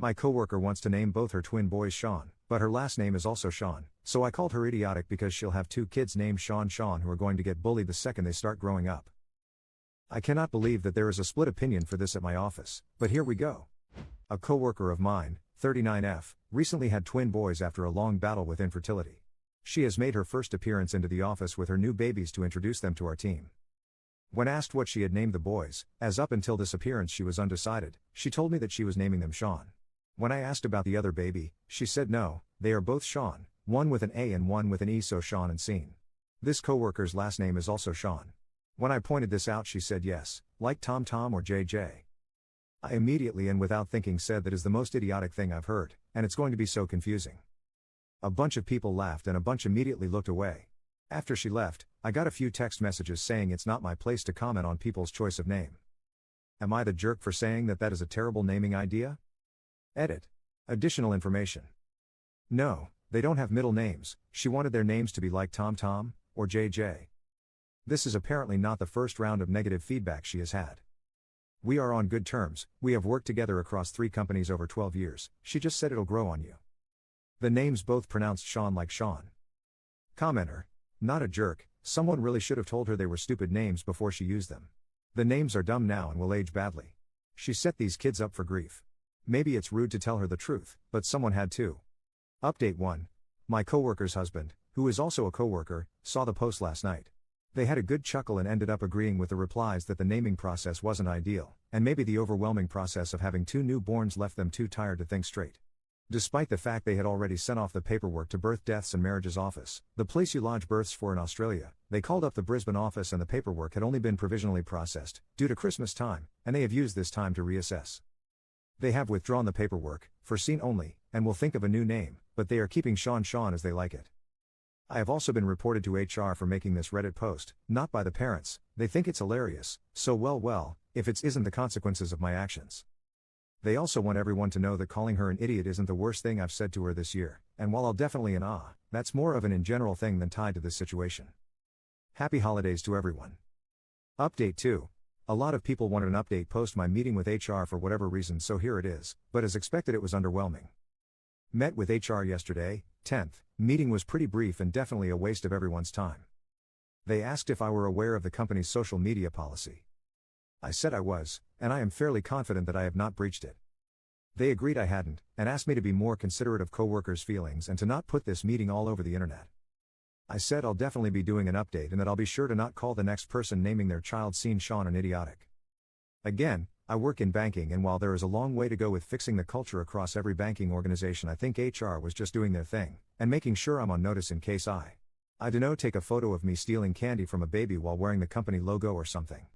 My coworker wants to name both her twin boys Sean, but her last name is also Sean, so I called her idiotic because she'll have two kids named Sean who are going to get bullied the second they start growing up. I cannot believe that there is a split opinion for this at my office, but here we go. A coworker of mine, 39F, recently had twin boys after a long battle with infertility. She has made her first appearance into the office with her new babies to introduce them to our team. When asked what she had named the boys, as up until this appearance she was undecided, she told me that she was naming them Sean. When I asked about the other baby, she said no, they are both Sean, one with an A and one with an E, so Sean and Scene. This coworker's last name is also Sean. When I pointed this out she said yes, like Tom Tom or JJ. I immediately and without thinking said that is the most idiotic thing I've heard, and it's going to be so confusing. A bunch of people laughed and a bunch immediately looked away. After she left, I got a few text messages saying it's not my place to comment on people's choice of name. Am I the jerk for saying that that is a terrible naming idea? Edit. Additional information. No, they don't have middle names, she wanted their names to be like Tom Tom, or JJ. This is apparently not the first round of negative feedback she has had. We are on good terms, we have worked together across 3 companies over 12 years, she just said it'll grow on you. The names both pronounced Sean like Sean. Commenter. Not a jerk, someone really should have told her they were stupid names before she used them. The names are dumb now and will age badly. She set these kids up for grief. Maybe it's rude to tell her the truth, but someone had to. Update 1. My coworker's husband, who is also a coworker, saw the post last night. They had a good chuckle and ended up agreeing with the replies that the naming process wasn't ideal, and maybe the overwhelming process of having 2 newborns left them too tired to think straight. Despite the fact they had already sent off the paperwork to Birth, Deaths and Marriages office, the place you lodge births for in Australia, they called up the Brisbane office and the paperwork had only been provisionally processed, due to Christmas time, and they have used this time to reassess. They have withdrawn the paperwork, for Scene only, and will think of a new name, but they are keeping Sean as they like it. I have also been reported to HR for making this Reddit post, not by the parents, they think it's hilarious, so well, if it isn't the consequences of my actions. They also want everyone to know that calling her an idiot isn't the worst thing I've said to her this year, and while I'll definitely that's more of an in general thing than tied to this situation. Happy holidays to everyone. Update 2. A lot of people wanted an update post my meeting with HR for whatever reason, so here it is, but as expected it was underwhelming. Met with HR yesterday, 10th, meeting was pretty brief and definitely a waste of everyone's time. They asked if I were aware of the company's social media policy. I said I was, and I am fairly confident that I have not breached it. They agreed I hadn't, and asked me to be more considerate of coworkers' feelings and to not put this meeting all over the internet. I said I'll definitely be doing an update and that I'll be sure to not call the next person naming their child Scene Sean an idiotic. Again, I work in banking and while there is a long way to go with fixing the culture across every banking organization, I think HR was just doing their thing, and making sure I'm on notice in case I don't know, take a photo of me stealing candy from a baby while wearing the company logo or something.